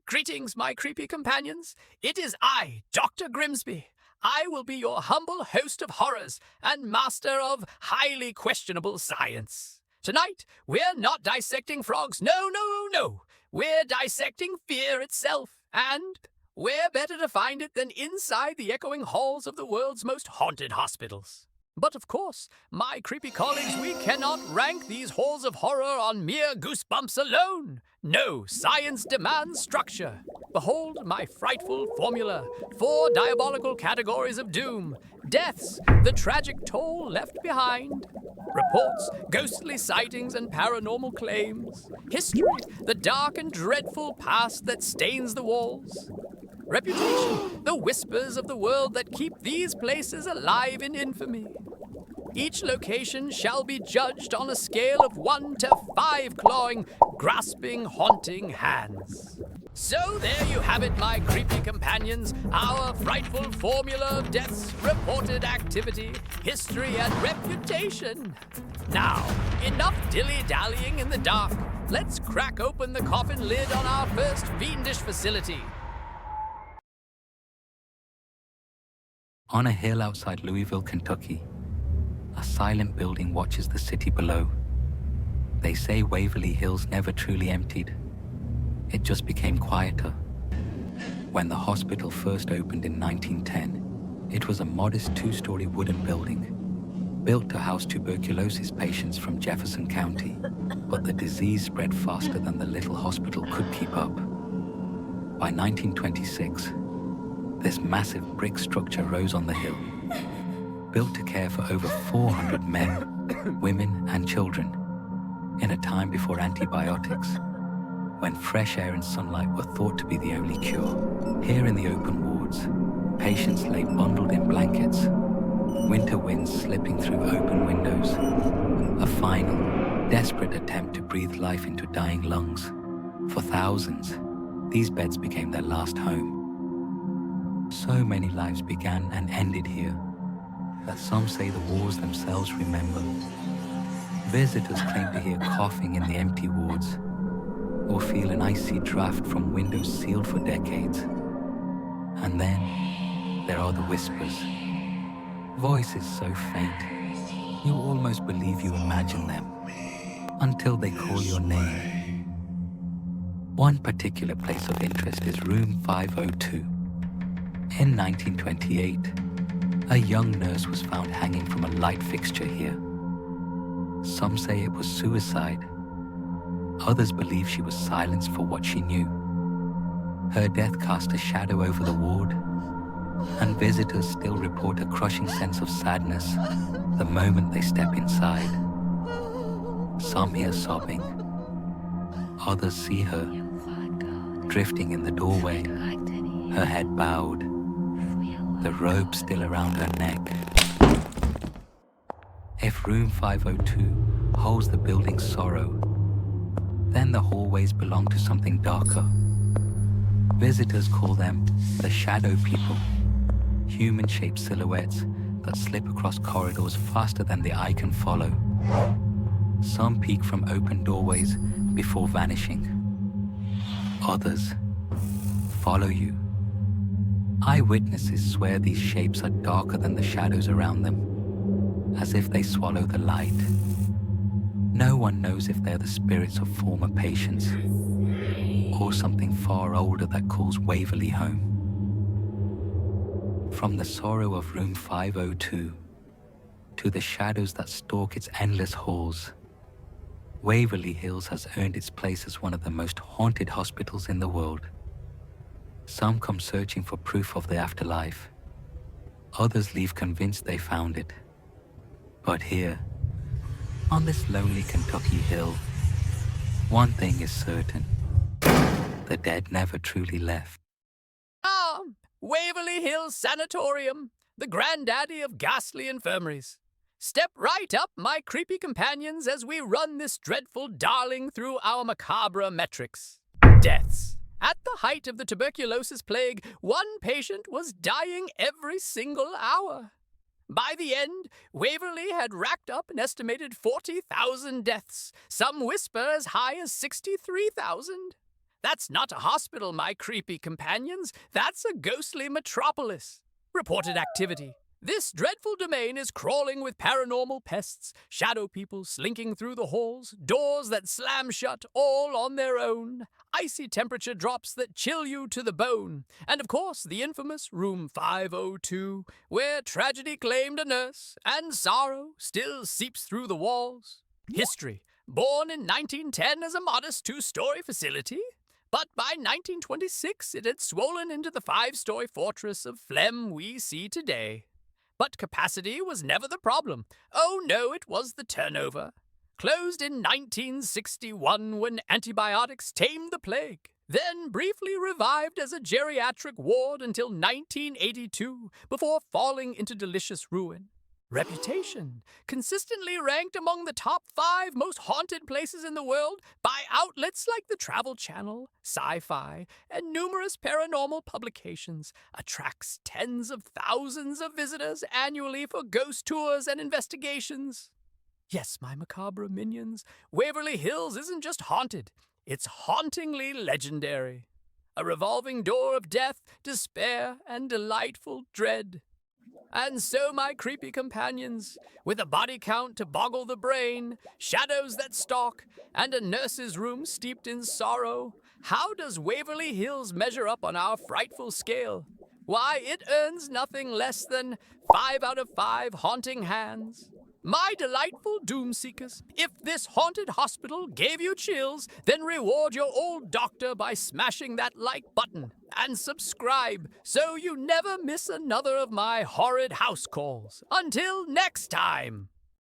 Greetings, my creepy companions. It is I, Dr. Grimsby. I will be your humble host of horrors and master of highly questionable science. Tonight, we're not dissecting frogs. No, no, no. We're dissecting fear itself. And where better to find it than inside the echoing halls of the world's most haunted hospitals? But of course, my creepy colleagues, we cannot rank these halls of horror on mere goosebumps alone. No, science demands structure. Behold my frightful formula. 4 diabolical categories of doom. Deaths, the tragic toll left behind. Reports, ghostly sightings and paranormal claims. History, the dark and dreadful past that stains the walls. Reputation, the whispers of the world that keep these places alive in infamy. Each location shall be judged on a scale of 1 to 5 clawing, grasping, haunting hands. So there you have it, my creepy companions, our frightful formula of death's reported activity, history, and reputation. Now, enough dilly-dallying in the dark. Let's crack open the coffin lid on our first fiendish facility. On a hill outside Louisville, Kentucky, a silent building watches the city below. They say Waverly Hills never truly emptied. It just became quieter. When the hospital first opened in 1910, it was a modest 2-story wooden building, built to house tuberculosis patients from Jefferson County. But the disease spread faster than the little hospital could keep up. By 1926, this massive brick structure rose on the hill, built to care for over 400 men, women, and children in a time before antibiotics, when fresh air and sunlight were thought to be the only cure. Here in the open wards, patients lay bundled in blankets, winter winds slipping through open windows, a final, desperate attempt to breathe life into dying lungs. For thousands, these beds became their last home. So many lives began and ended here that some say the walls themselves remember. Visitors claim to hear coughing in the empty wards or feel an icy draft from windows sealed for decades. And then there are the whispers. Voices so faint, you almost believe you imagine them until they call your name. One particular place of interest is room 502. In 1928, a young nurse was found hanging from a light fixture here. Some say it was suicide. Others believe she was silenced for what she knew. Her death cast a shadow over the ward, and visitors still report a crushing sense of sadness the moment they step inside. Some hear sobbing. Others see her, drifting in the doorway, her head bowed, the robe still around her neck. If room 502 holds the building's sorrow, then the hallways belong to something darker. Visitors call them the shadow people, human-shaped silhouettes that slip across corridors faster than the eye can follow. Some peek from open doorways before vanishing. Others follow you. Eyewitnesses swear these shapes are darker than the shadows around them, as if they swallow the light. No one knows if they're the spirits of former patients or something far older that calls Waverly home. From the sorrow of room 502 to the shadows that stalk its endless halls, Waverly Hills has earned its place as one of the most haunted hospitals in the world. Some come searching for proof of the afterlife. Others leave convinced they found it. But here, on this lonely Kentucky hill, one thing is certain. The dead never truly left. Waverly Hills Sanitorium, the granddaddy of ghastly infirmaries. Step right up, my creepy companions, as we run this dreadful darling through our macabre metrics. Deaths. At the height of the tuberculosis plague, one patient was dying every single hour. By the end, Waverly had racked up an estimated 40,000 deaths, some whisper as high as 63,000. That's not a hospital, my creepy companions. That's a ghostly metropolis. Reported activity. This dreadful domain is crawling with paranormal pests, shadow people slinking through the halls, doors that slam shut all on their own, icy temperature drops that chill you to the bone, and of course the infamous Room 502, where tragedy claimed a nurse and sorrow still seeps through the walls. History. Born in 1910 as a modest 2-story facility, but by 1926 it had swollen into the 5-story fortress of phlegm we see today. But capacity was never the problem. Oh no, it was the turnover. Closed in 1961 when antibiotics tamed the plague. Then briefly revived as a geriatric ward until 1982 before falling into delicious ruin. Reputation. Consistently ranked among the top 5 most haunted places in the world by outlets like the Travel Channel, Sci-Fi, and numerous paranormal publications. Attracts tens of thousands of visitors annually for ghost tours and investigations. Yes, my macabre minions, Waverly Hills isn't just haunted. It's hauntingly legendary. A revolving door of death, despair, and delightful dread. And so, my creepy companions, with a body count to boggle the brain, shadows that stalk, and a nurse's room steeped in sorrow, how does Waverly Hills measure up on our frightful scale? Why, it earns nothing less than 5 out of 5 haunting hands. My delightful doom seekers, if this haunted hospital gave you chills, then reward your old doctor by smashing that like button and subscribe so you never miss another of my horrid house calls. Until next time!